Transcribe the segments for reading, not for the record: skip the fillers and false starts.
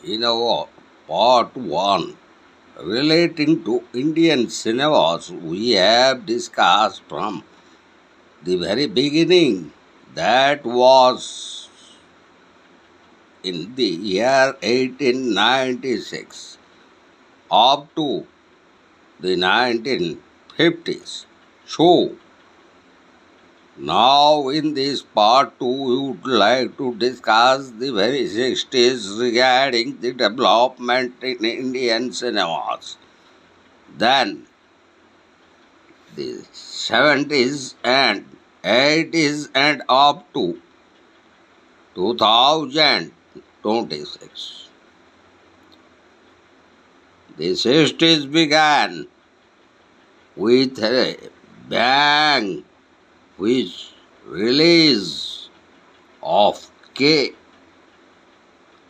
In our part 1 relating to Indian cinemas, we have discussed from the very beginning, that was in the year 1896 up to the 1950s. So, now in this part 2, we would like to discuss the very 60s regarding the development in Indian cinemas. Then the 70s and 80s and up to 2026. The 60s began with a bang with release of K.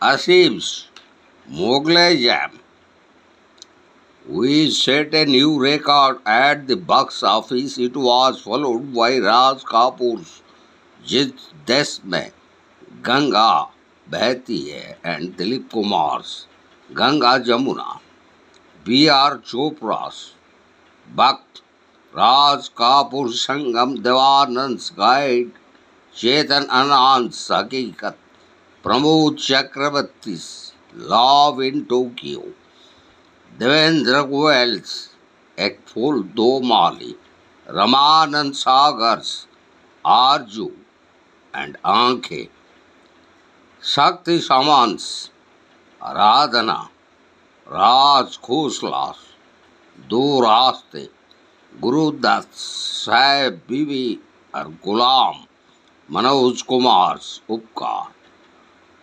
Asim's Mughal E-Azam. We set a new record at the box office. It was followed by Rajkapoor's Jis Desh Mein Ganga Bahti Hai and Dilip Kumar's Ganga Jamuna. B.R. Chopra's Bhakt, Rajkapoor Sangam, Devanand's Guide, Chetan Anand's Hakikat, Pramod Chakrabarti's Love in Tokyo, Devendra Goyal's Ek Phul Do Mali, Ramanand Sagar's Arju and Aankhe, Shakti Saman's Aradhana, Raj Khosla's Do Raste, Gurudatta Sahib Bibi or Gulam, Manoj Kumar's Upkar,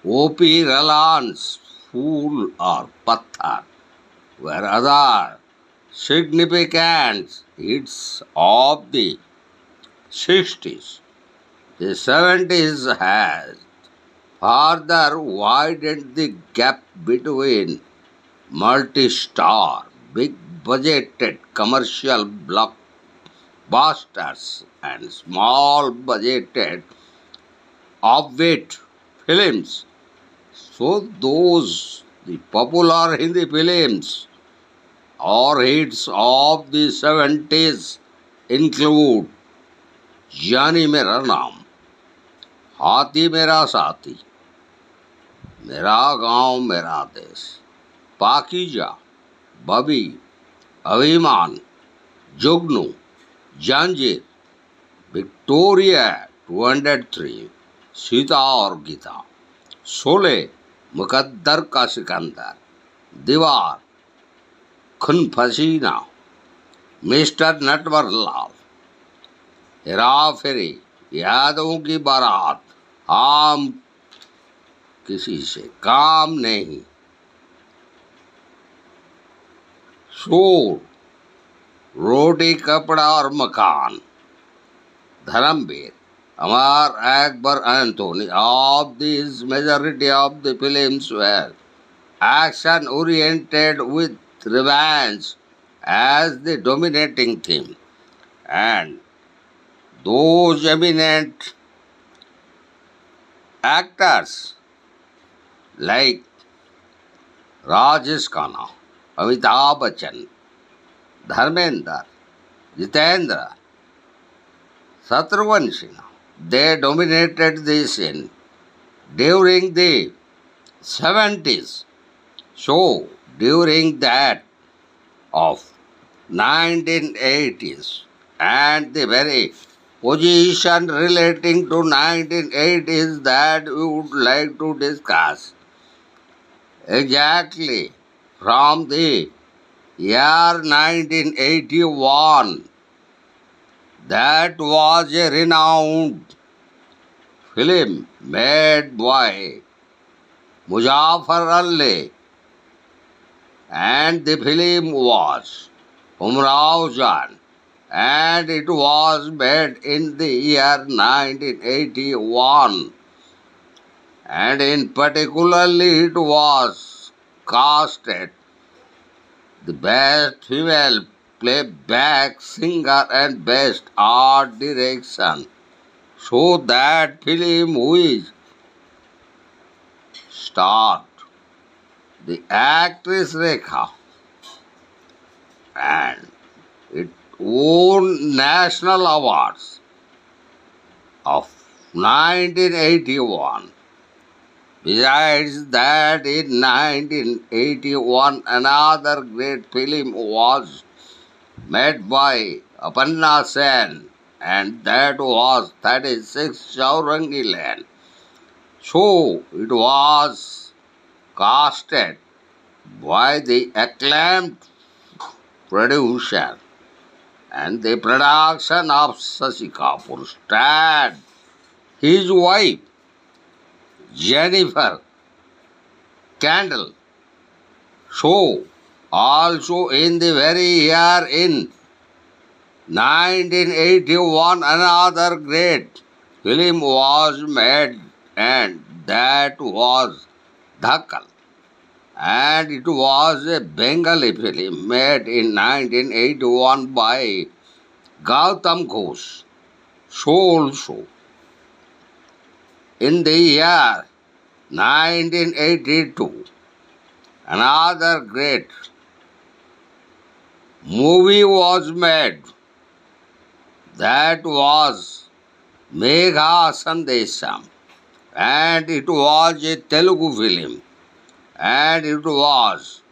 O.P. Ralan's Fool or Patthar were other significant hits of the 60s. The 70s has further widened the gap between multi-star, big-budgeted commercial blockbusters and small-budgeted offbeat films. So the popular Hindi films or hits of the 70s include Jani Mera Naam, Hathi Mera Saathi, Mera Gaon Mera Desh, Pakija, Babi, Abhiman, Jugnu, Janjir, Victoria 203, Sita और गीता, शोले, मुकद्दर का सिकंदर, दीवार, खून पसीना, mister Natwarlal, Hera फेरी, यादों की बारात, हम किसी से काम नहीं, शोर, रोटी कपड़ा और मकान, Dharmveer, Amar Akbar Anthony. Of these, majority of the films were action-oriented with revenge as the dominating theme, and those eminent actors like Rajesh Khanna, Amitabh Bachchan, Dharmendra, Jitendra, Shatrughan Sinha, they dominated the scene during the 70s. So, during that of 1980s and the very position relating to 1980s that we would like to discuss. Exactly from the year 1981, that was a renowned film made by Muzaffar Ali, and the film was Umrao Jan, and it was made in the year 1981, and in particularly it was casted the best female playback singer and best art direction. So that film which starred the actress Rekha, and it won national awards of 1981. Besides that, in 1981, another great film was made by Aparna Sen, and that was 36 Chaurangi Lane. So it was casted by the acclaimed producer, and the production of Shashi Kapoor starred his wife Jennifer Candle. So also in the very year in 1981 another great film was made, and that was Dhakkal, and it was a Bengali film made in 1981 by Gautam Ghosh. So also in the year 1982 another great movie was made, that was Megha Sandesham, and it was a Telugu film, and it was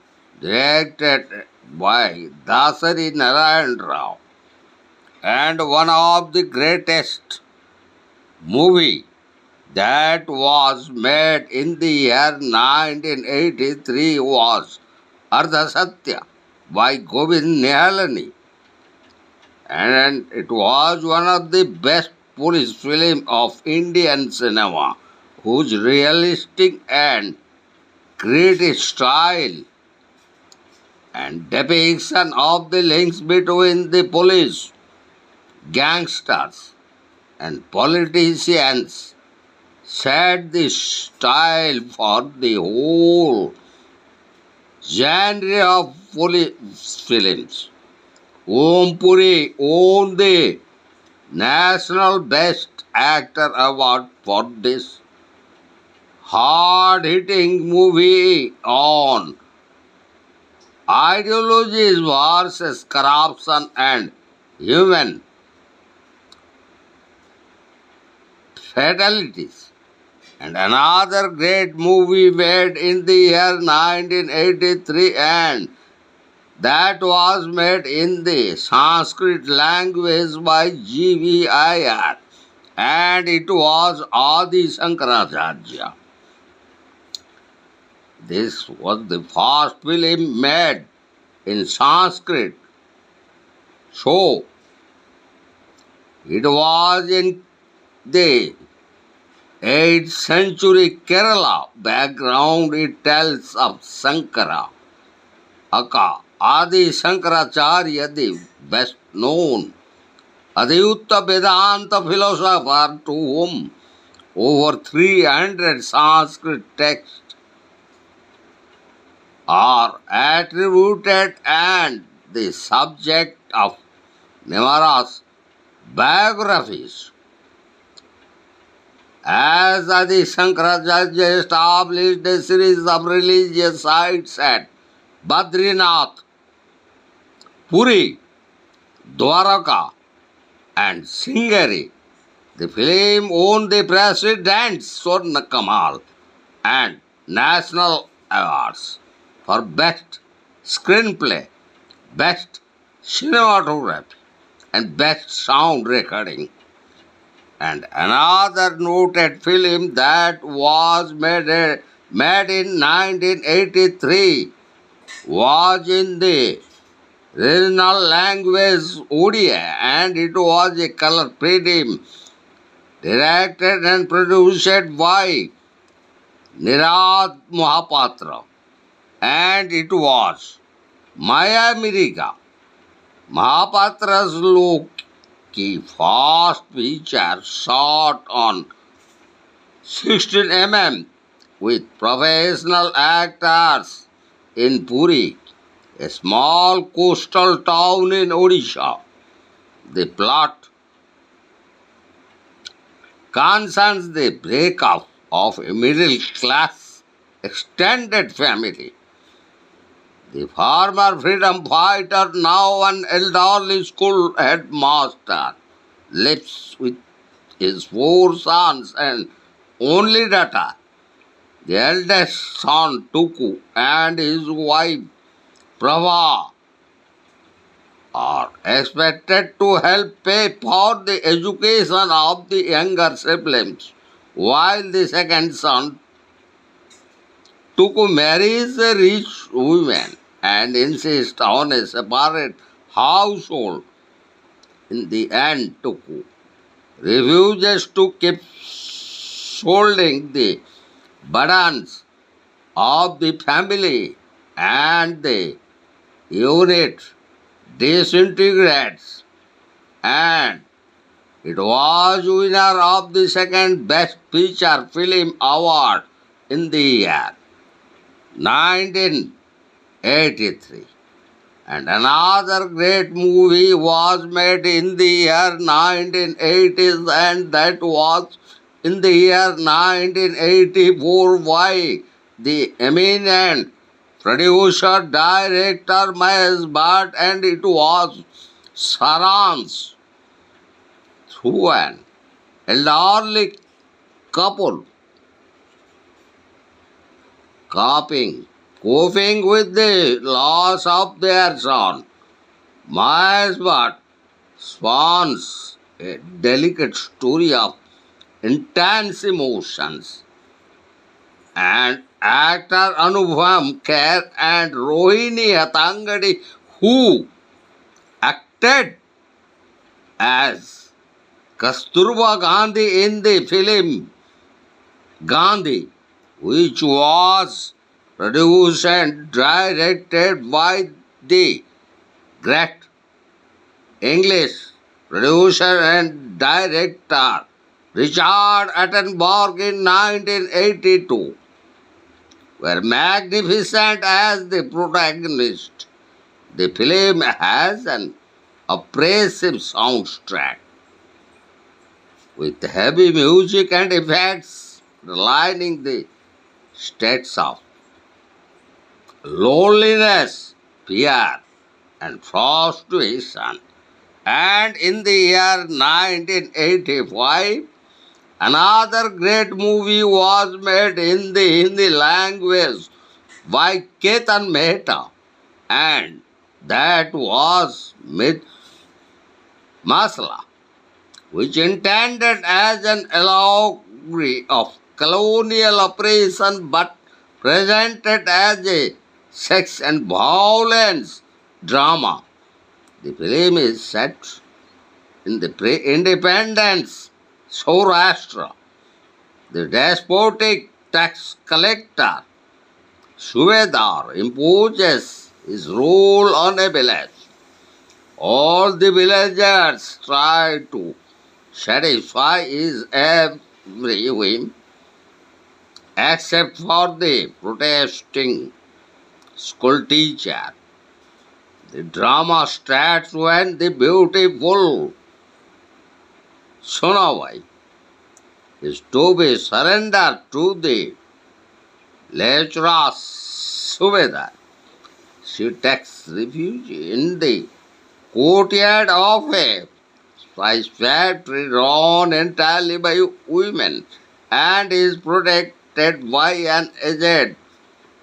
directed by Dasari Narayan Rao, and one of the greatest movie that was made in the year 1983 was Ardha Satya by Govind Nihalani, and it was one of the best police film of Indian cinema, whose realistic and creative style and depiction of the links between the police, gangsters, and politicians set the style for the whole genre of police films. Om Puri won the National Best Actor Award for this hard-hitting movie on ideologies versus corruption and human fatalities. And another great movie made in the year 1983, and that was made in the Sanskrit language by GVIR, and it was Adi Shankaracharya. This was the first film made in Sanskrit. So, it was in the 8th century Kerala background. It tells of Sankara, aka Adi Shankaracharya, the best known Adhyutta Vedanta philosopher, to whom over 300 Sanskrit texts are attributed, and the subject of numerous biographies. As Adi Shankaracharya established a series of religious sites at Badrinath, Puri, Dwaraka, and Singeri, the film won the President's Swarna Kamal and national awards for Best Screenplay, Best Cinematography, and Best Sound Recording. And another noted film that was made in 1983 was in the regional language Odia, and it was a color film directed and produced by Nirad Mohapatra, and it was Maya Miriga, Mahapatra's look की fast picture shot on 16 mm with professional actors in Puri, a small coastal town in Odisha. The plot concerns the breakup of a middle-class extended family The former freedom fighter, now an elderly school headmaster, lives with his four sons and only daughter. The eldest son, Tuku, and his wife, Prabha, are expected to help pay for the education of the younger siblings, while the second son, Tuku, marries a rich woman and insists on a separate household. In the end, Tuku refuses to keep holding the burdens of the family, and the unit disintegrates, and it was winner of the second best feature film award in the year 1983. And another great movie was made in the year 1980s, and that was in the year 1984 by the eminent producer director Mahesh Bhatt, and it was Saran's through an elderly couple coping with the loss of their son. Mahesh Bhatt spawns a delicate story of intense emotions, and actor Anupam Kher and Rohini Hatangadi, who acted as Kasturba Gandhi in the film Gandhi, which was produced and directed by the great English producer and director Richard Attenborough in 1982, were magnificent as the protagonist. The film has an oppressive soundtrack with heavy music and effects lining the states of loneliness, fear, and frustration. And in the year 1985, another great movie was made in the Hindi language by Ketan Mehta, and that was Masala, which intended as an allegory of colonial oppression but presented as a sex and violence drama. The film is set in the pre-independence Saurashtra. The despotic tax collector Subedar imposes his rule on a village. All the villagers try to satisfy his every whim except for the protesting school teacher. The drama starts when the beautiful Sonawai is to be surrendered to the lecherous Subedar. She takes refuge in the courtyard of a spice factory run entirely by women and is protected by an aged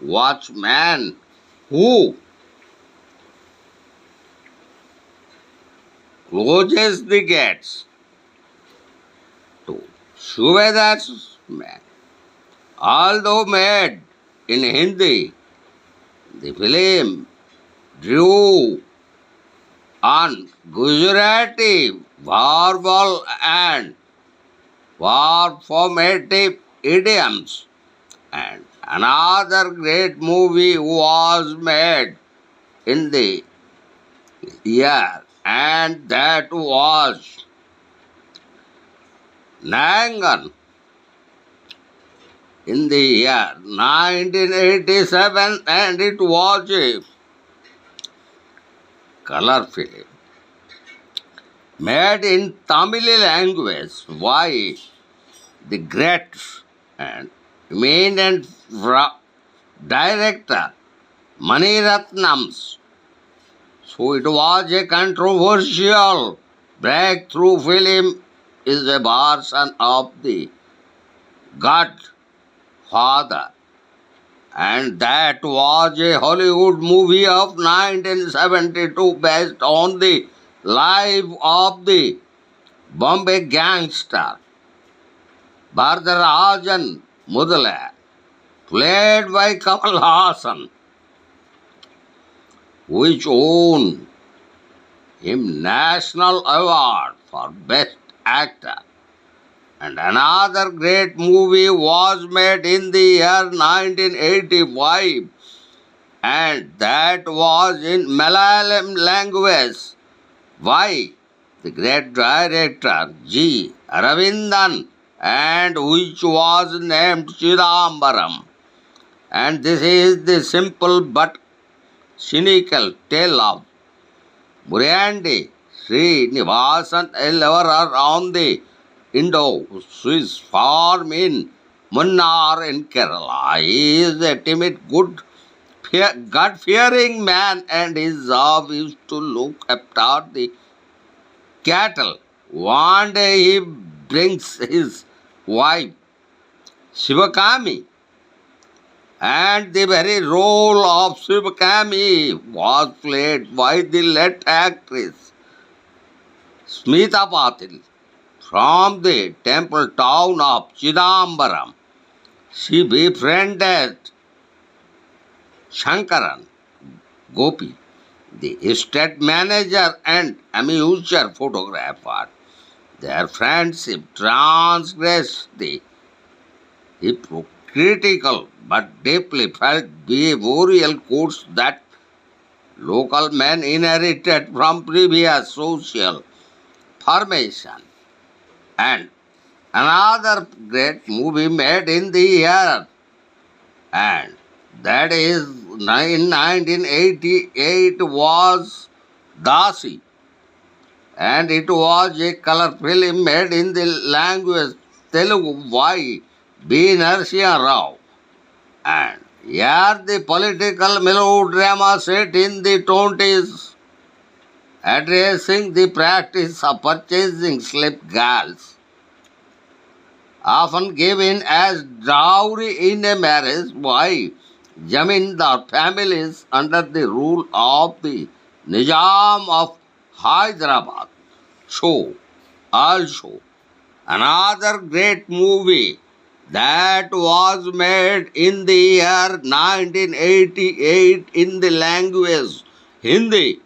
watchman who closes the gates to Subedar's men. Although made in Hindi, the film drew on Gujarati verbal and performative idioms, and another great movie was made in the year, and that was Nangan in the year 1987, and it was a color film made in Tamil language by the great and eminent director Mani Ratnams. So it was a controversial breakthrough film, is a version of the Godfather, and that was a Hollywood movie of 1972 based on the life of the Bombay gangster Varatharajan Mudala, played by Kamal Hassan, which won him National Award for Best Actor. And another great movie was made in the year 1985, and that was in Malayalam language by the great director G. Aravindan, and which was named Chidambaram. And this is the simple but cynical tale of Murandi Srinivasan, a lover around the Indo-Swiss farm in Munnar in Kerala. He is a timid, God-fearing man, and his job is to look after the cattle. One day he brings his wife Shivakami, and the very role of Shivakami was played by the late actress Smita Patil from the temple town of Chidambaram. She befriended Shankaran Gopi, the estate manager and amateur photographer. Their friendship transgressed the hypocritical but deeply felt behavioral codes that local men inherited from previous social formation. And another great movie made in the year, and that is in 1988, was Dasi, and it was a color film made in the language Telugu by B. Narasimha Rao. And here the political melodrama set in the 20s, addressing the practice of purchasing slave girls, often given as dowry in a marriage by Jamindar families under the rule of the Nizam of Hyderabad. So, also, another great movie that was made in the year 1988 in the language Hindi,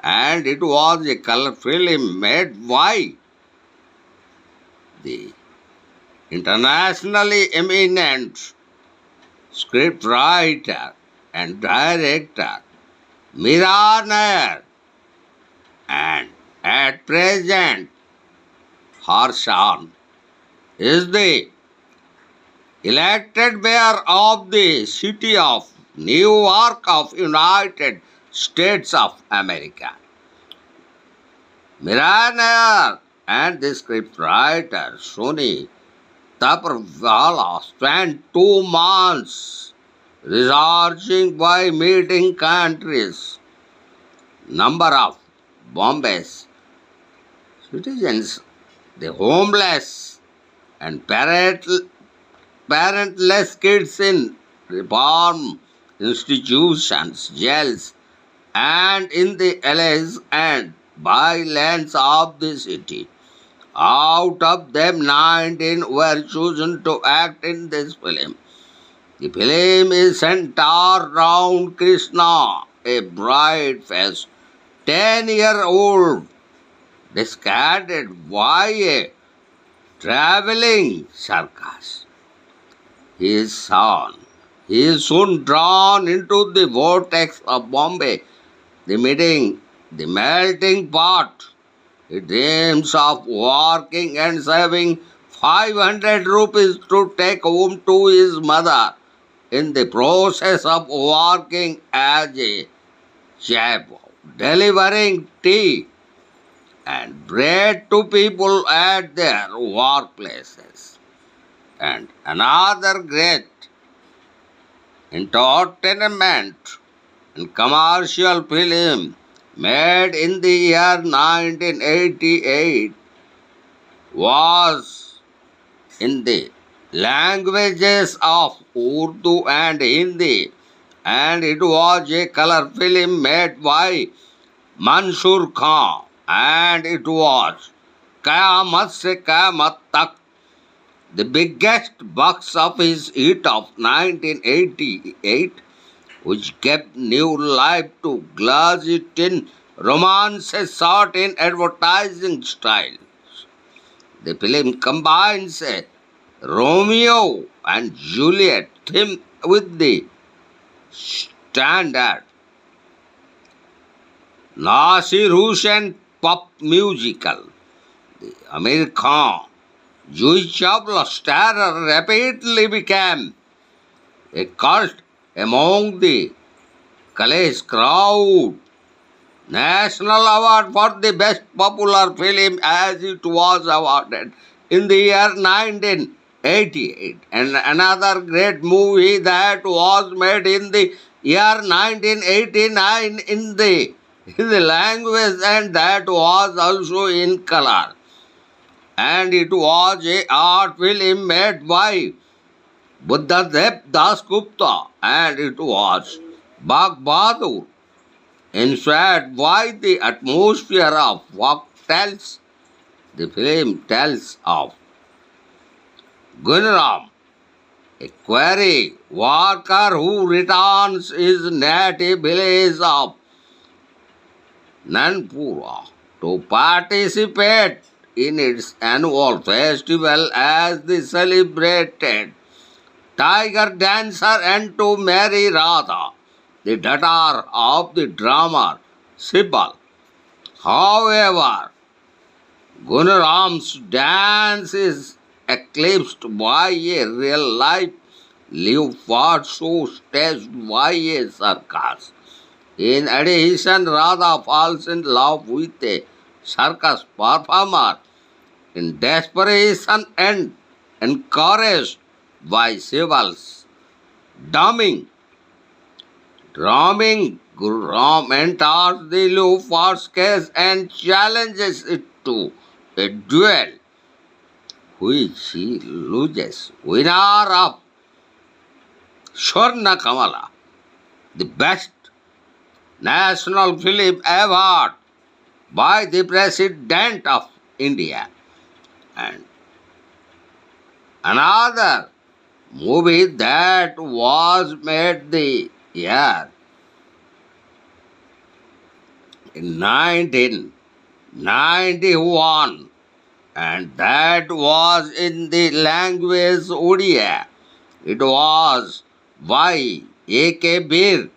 and it was a color film made by the internationally eminent scriptwriter and director Mira Nair, and at present her son is the elected mayor of the city of New York of United States of America. Mira Nair and the scriptwriter Sony Taparwala spent 2 months researching by meeting countries, number of Bombay's citizens, the homeless and parentless kids in reform institutions, jails, and in the alleys and bylands of the city. Out of them, 19 were chosen to act in this film. The film is centered around Krishna, a bright-faced 10-year-old discarded by a traveling circus. His son, he is soon drawn into the vortex of Bombay, the melting pot. He dreams of working and saving 500 rupees to take home to his mother. In the process of working as a chef, delivering tea and bread to people at their workplaces. And another great entertainment and commercial film made in the year 1988 was in the languages of Urdu and Hindi, and it was a color film made by Mansur Khan, and it was Qayamat Se Qayamat Tak, the biggest box office hit of 1988, which gave new life to Gladstone romances shot in advertising style. The film combines a Romeo and Juliet theme with the standard Nasir Hussain pop musical. The Amir Khan, Juhi Chawla star rapidly became a cult among the college crowd. National Award for the Best Popular Film as it was awarded in the year 1988, and another great movie that was made in the year 1989 in the language, and that was also in color, and it was a art film made by Buddhadev Das Gupta, and it was Bagh Bahadur, inspired by the atmosphere of folk tales. The film tells of Gurudatta, a quarry worker who returns his native village of Nanpura to participate in its annual festival as the celebrated tiger dancer and to marry Radha, the daughter of the drummer Sibal. However, Gunaram's dance is eclipsed by a real-life leopard show staged by a circus. In addition, Radha falls in love with a circus performer in desperation and encouraged by Sibal's drumming. Guram enters the leopard's cage and challenges it to a duel, which he loses. Winner of Swarna Kamala, the best national film award by the President of India. And another movie that was made the year in 1991, and that was in the language Odia. It was by A.K. Bir,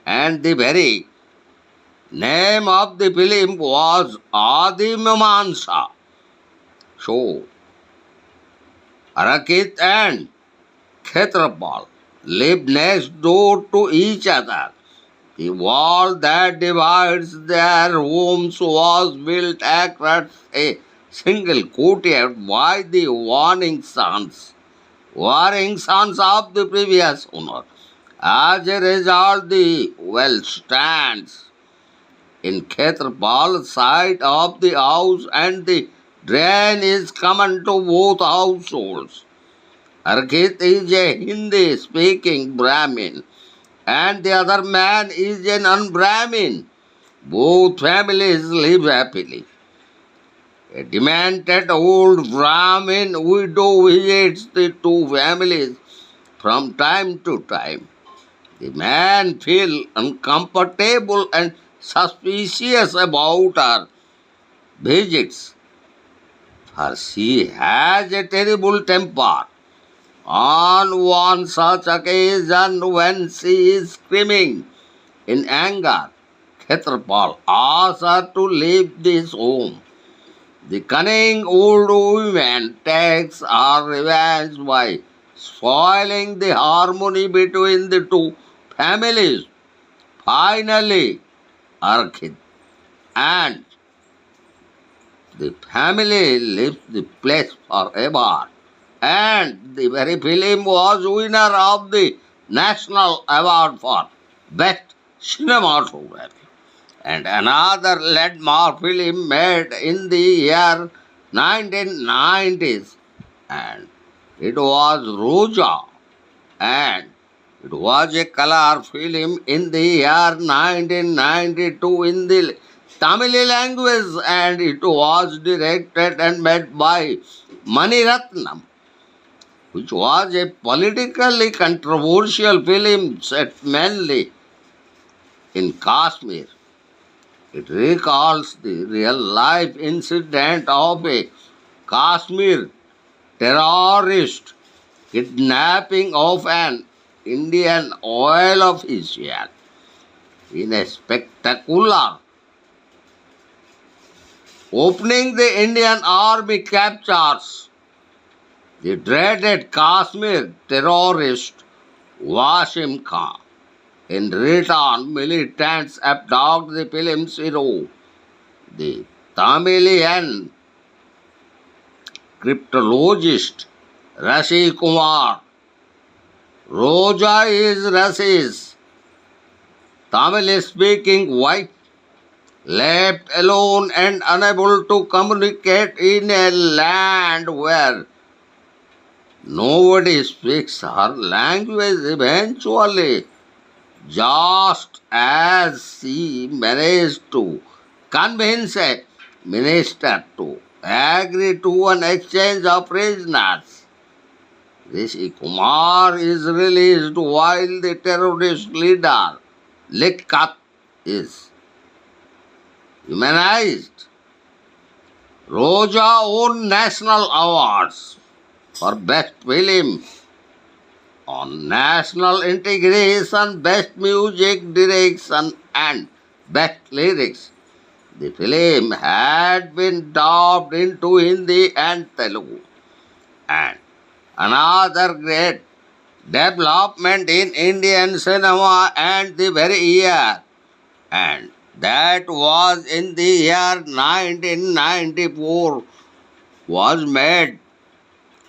and the very name of the film was Adi Mimamsa. So, Arakit and Khetrapal lived next door to each other. The wall that divides their homes was built across a single courtyard by the warring sons of the previous owner. As a result, the well stands in Khetrapal side of the house, and the drain is common to both households. Arkhit is a Hindi-speaking Brahmin, and the other man is an un-Brahmin. Both families live happily. A demented old Brahmin widow visits the two families from time to time. The man feels uncomfortable and suspicious about her visits, for she has a terrible temper. On one such occasion, when she is screaming in anger, Khetrapal asks her to leave this home. The cunning old woman takes her revenge by spoiling the harmony between the two families. Finally, Arkhit and the family leaves the place forever. And the very film was winner of the National Award for Best Cinematography. And another landmark film made in the year 1990s, and it was Roja, and it was a color film in the year 1992 in the Tamil language, and it was directed and made by Mani Ratnam, which was a politically controversial film set mainly in Kashmir. It recalls the real life incident of a Kashmir terrorist kidnapping of an Indian oil official in a spectacular opening. The Indian army captures the dreaded Kashmir terrorist Wasim Khan. In return, militants abduct the film's hero, the Tamilian cryptologist Rashi Kumar. Roja is Rashi's Tamil-speaking wife, left alone and unable to communicate in a land where nobody speaks her language. Eventually, just as she managed to convince a minister to agree to an exchange of prisoners, Rishi Kumar is released while the terrorist leader Likhat is humanized. Roja won national awards for Best Film on National Integration, Best Music Direction and Best Lyrics. The film had been dubbed into Hindi and Telugu. And another great development in Indian cinema and the very year, and that was in the year 1994, was made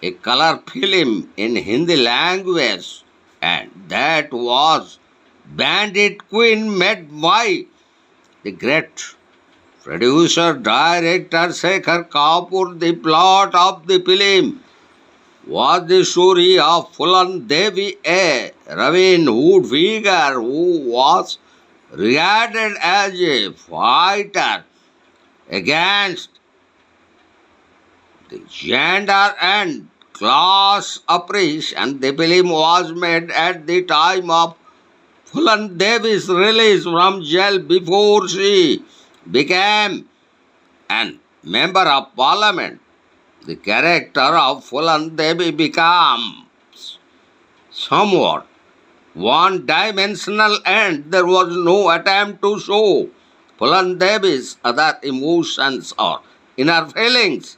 a color film in Hindi language, and that was Bandit Queen, made by the great producer director Shekhar Kapoor. The plot of the film was the story of Fulan Devi, a Robin Hood figure who was regarded as a fighter against the gender and class oppression. The film was made at the time of Fulan Devi's release from jail before she became a member of parliament. The character of Fulan Devi becomes somewhat one-dimensional, and there was no attempt to show Fulan Devi's other emotions or inner feelings.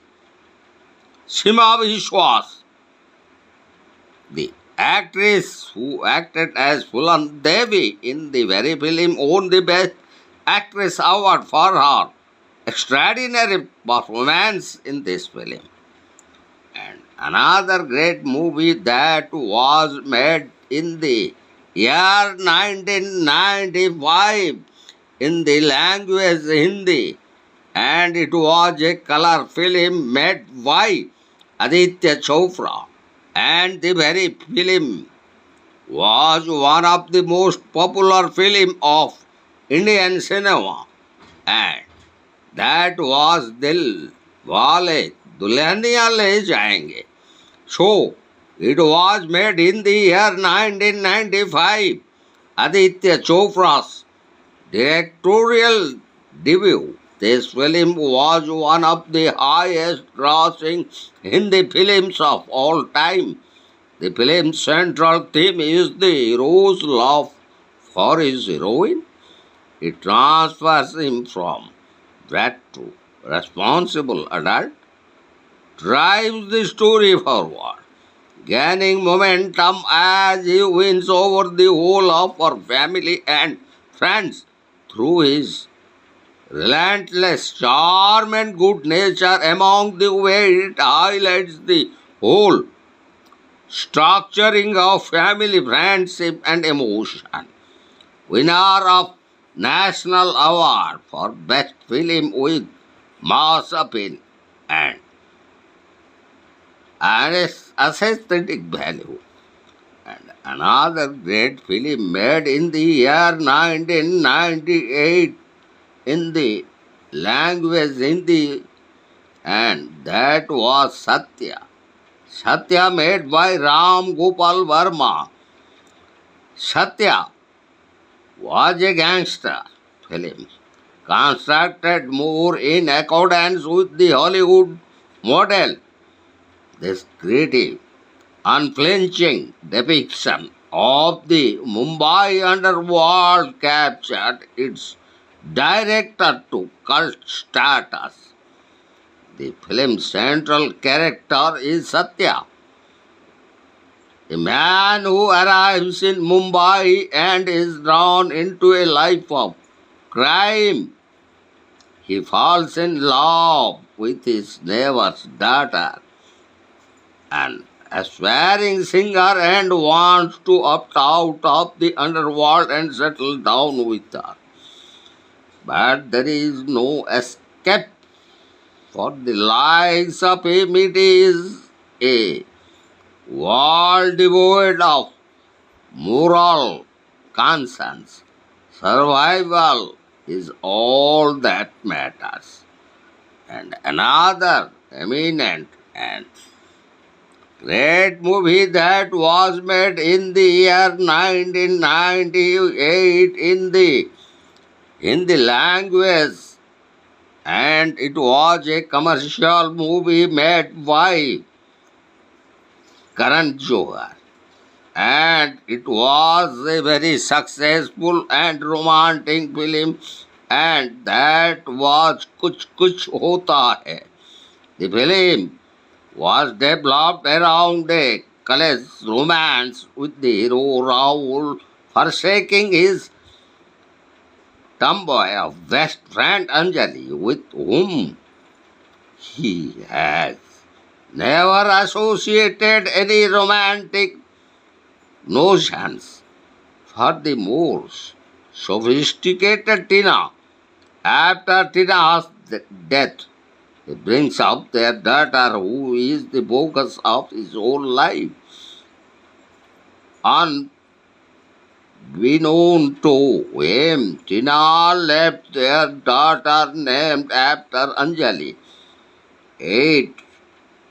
Sima Vishwas, the actress who acted as Fulan Devi in the very film, won the Best Actress Award for her extraordinary performance in this film. And another great movie that was made in the year 1995 in the language Hindi, and it was a color film made by Aditya Chopra, and the very film was one of the most popular film of Indian cinema, and that was Dil Wale Dulhaniya Le Jayenge. So, it was made in the year 1995. Aditya Chopra's directorial debut. This film was one of the highest grossing Hindi films of all time. The film's central theme is the hero's love for his heroine. It transfers him from brat to responsible adult, drives the story forward, gaining momentum as he wins over the whole of her family and friends through his relentless charm and good nature. Among the way it highlights the whole structuring of family, friendship, and emotion. Winner of National Award for Best Film with Mass Appeal and aesthetic value. And another great film made in the year 1998 in the language Hindi, and that was Satya. Satya made by Ram Gopal Verma. Satya was a gangster film constructed more in accordance with the Hollywood model. This creative, unflinching depiction of the Mumbai underworld captured its director to cult status. The film's central character is Satya, a man who arrives in Mumbai and is drawn into a life of crime. He falls in love with his neighbor's daughter, an aspiring singer, and wants to opt out of the underworld and settle down with her. But there is no escape for the likes of him. It is a world devoid of moral conscience. Survival is all that matters. And another eminent and great movie that was made in the year 1998 in the language, and it was a commercial movie made by Karan Johar, and it was a very successful and romantic film, and that was Kuch Kuch Hota Hai. The film was developed around a college romance with the hero Rahul forsaking his tomboy of best friend Anjali, with whom he has never associated any romantic notions. Furthermore, sophisticated Tina, after Tina's death, he brings up their daughter, who is the focus of his whole life. Unbeknown to him, Tina left their daughter named after Anjali. 8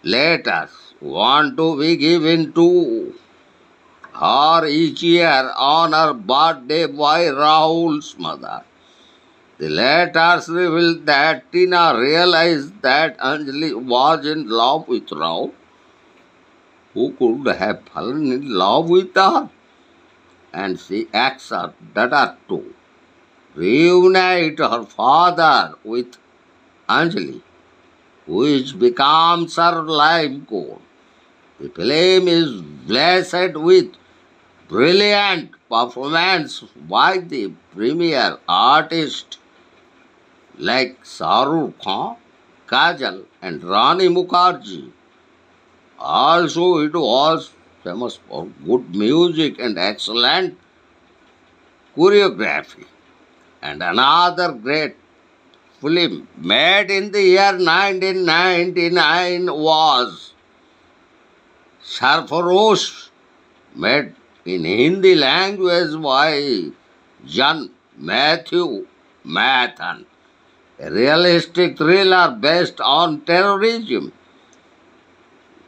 letters want to be given to her each year on her birthday by Rahul's mother. The letters revealed that Tina realized that Anjali was in love with Rahul. Who could have fallen in love with her? And she asks her daughter to reunite her father with Anjali, which becomes her life goal. The film is blessed with brilliant performance by the premier artists like Shahrukh Khan, Kajal, and Rani Mukherjee. Also, it was famous for good music and excellent choreography. And another great film made in the year 1999 was Sarfarosh, made in Hindi language by John Matthew Mathan, a realistic thriller based on terrorism.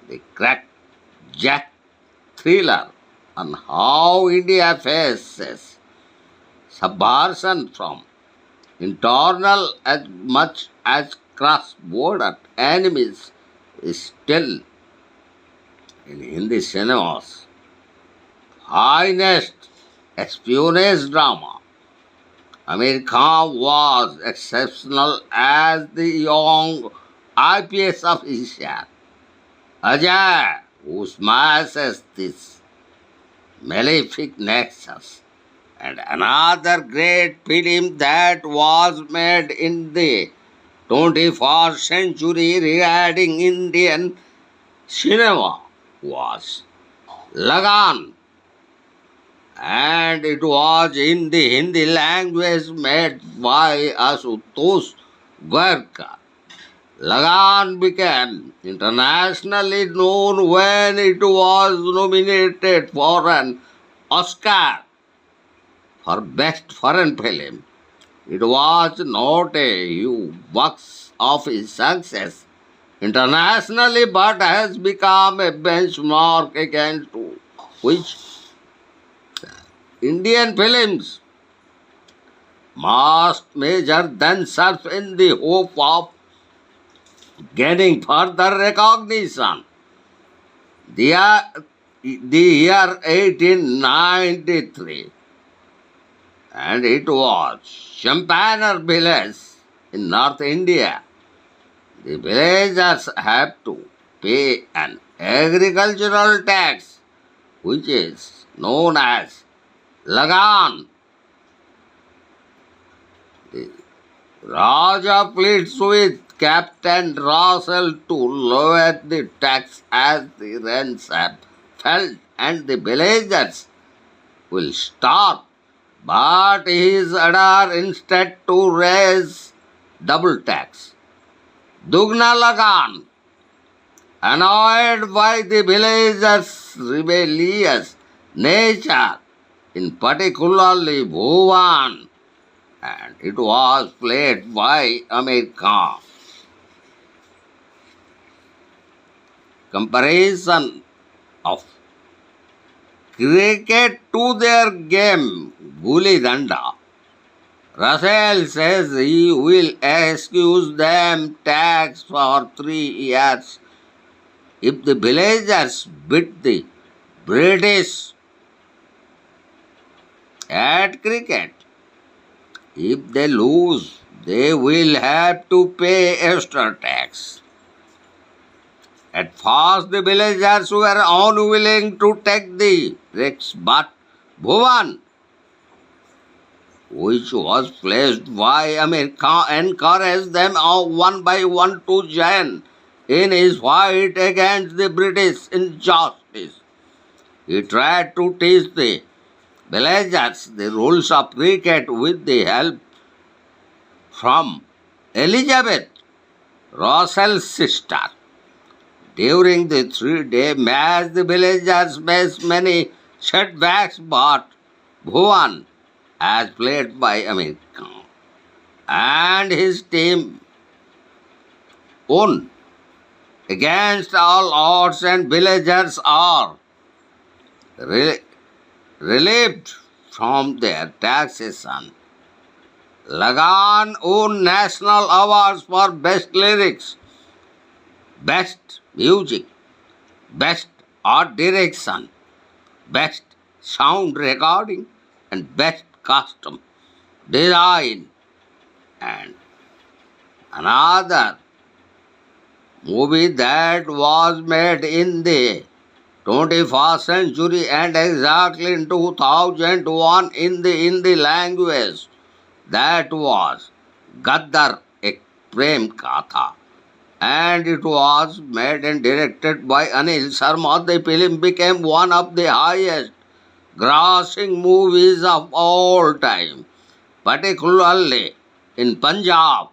The crackjack thriller on how India faces subversion from internal as much as cross-border enemies is still in Hindi cinemas finest espionage drama. Amir Khan was exceptional as the young IPS officer Ajay, who smashes this malefic nexus. And another great film that was made in the 21st century regarding Indian cinema was Lagan, and it was in the Hindi language made by Asutosh Gwarkar. Lagan became internationally known when it was nominated for an Oscar for Best Foreign Film. It was not a huge box office success internationally but has become a benchmark against which Indian films must measure themselves in the hope of gaining further recognition. The year 1893, and it was Champaner village in North India. The villagers have to pay an agricultural tax, which is known as Lagan. The Raja pleads with Captain Russell to lower the tax as the rains have failed and the villagers will starve. But he is ordered instead to raise double tax. Dugna Lagan, annoyed by the villagers' rebellious nature, in particularly Bhuvan, and it was played by Amir Khan. Comparison of cricket to their game Guli Danda. Russell says he will excuse them tax for 3 years if the villagers beat the British at cricket. If they lose, they will have to pay extra tax. At first, the villagers were unwilling to take the risks, but Bhuvan, which was placed by Amir Khan, encouraged them one by one to join in his fight against the British injustice. He tried to teach the villagers the rules of cricket with the help from Elizabeth, Russell's sister. During the 3-day match, the villagers faced many setbacks, but Bhuvan, as played by Amir Khan, and his team won against all odds, and villagers are relieved from their taxation. Lagan won national awards for best lyrics, best music, best art direction, best sound recording, and best costume design. And another movie that was made in the 21st century and exactly in 2001 in the Hindi language, that was Gaddar Ek Prem Katha, and it was made and directed by Anil Sharma. The film became one of the highest grossing movies of all time, particularly in Punjab,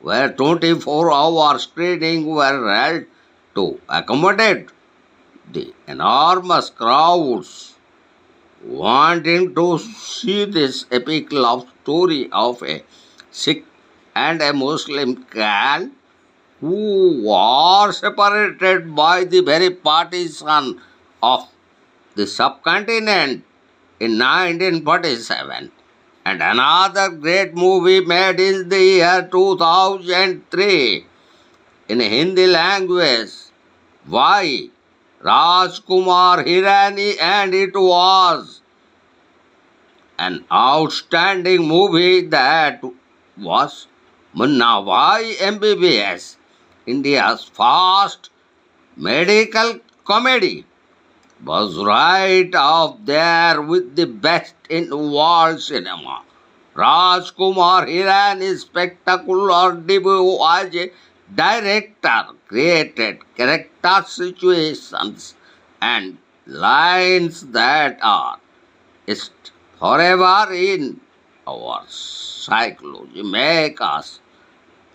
where 24-hour screenings were held to accommodate the enormous crowds wanting to see this epic love story of a Sikh and a Muslim girl who were separated by the very partition of the subcontinent in 1947. And another great movie made in the year 2003 in Hindi language by Rajkapoor Hirani, and it was an outstanding movie that was Munna Bhai MBBS, India's first medical comedy, was right up there with the best in world cinema. Rajkapoor Hirani's spectacular debut as a director created character situations and lines that are etched forever in our psychology make us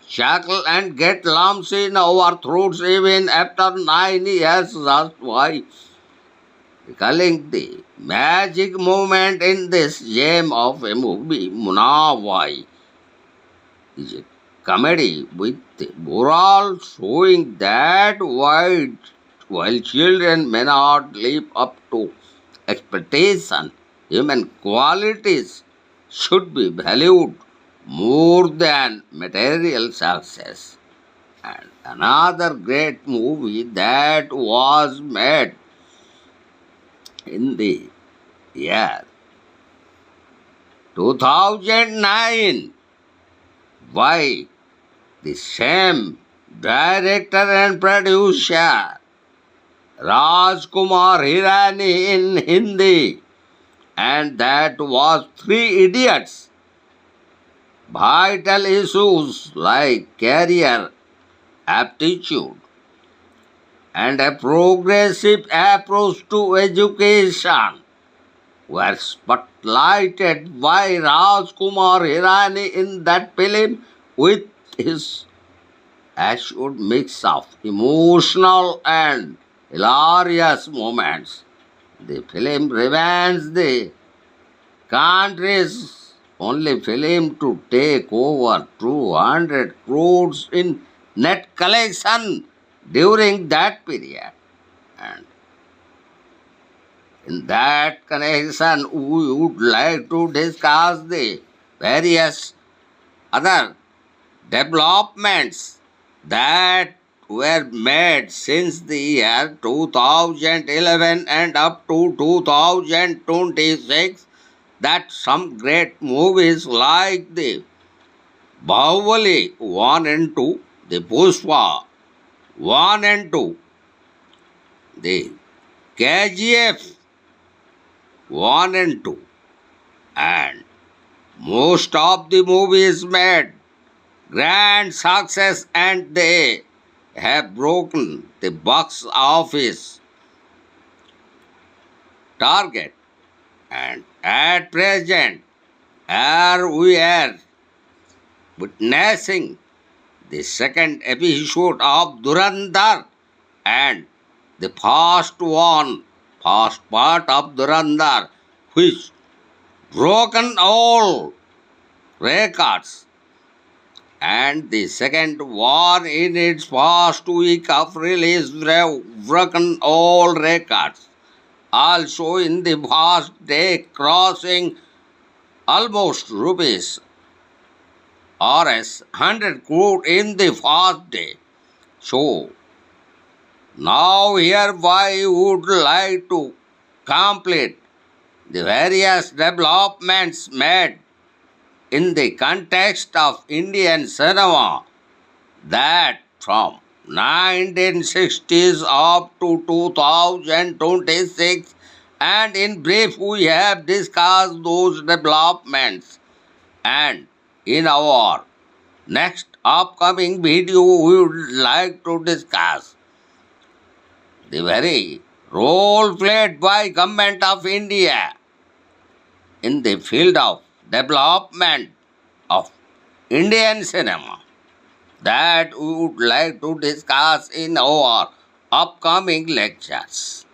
chuckle and get lumps in our throats even after 9 years. Just why recalling the magic moment in this gem of a movie, Munawai is a comedy with the moral showing that while children may not live up to expectation, human qualities should be valued more than material success. And another great movie that was made in the year 2009 by the same director and producer Rajkumar Hirani in Hindi, and that was Three Idiots. Vital issues like career aptitude and a progressive approach to education were spotlighted by Rajkumar Hirani in that film with his assured mix of emotional and hilarious moments. The film remains the country's only film to take over 200 crores in net collection during that period. And in that connection, we would like to discuss the various other developments that were made since the year 2011 and up to 2026, that some great movies like the Bahubali 1 and 2, the Pushpa 1 and 2, the KGF 1 and 2, and most of the movies made grand success and they have broken the box office target. And at present, here we are witnessing the second episode of Durandar and the first part of Durandar, which broken all records, and the second one in its first week of release broken all records. Also in the first day crossing almost rupees Rs 100 crore in the first day. So now hereby would like to complete the various developments made in the context of Indian cinema that from 1960s up to 2026, and in brief we have discussed those developments, and in our next upcoming video we would like to discuss the very role played by Government of India in the field of development of Indian cinema, that we would like to discuss in our upcoming lectures.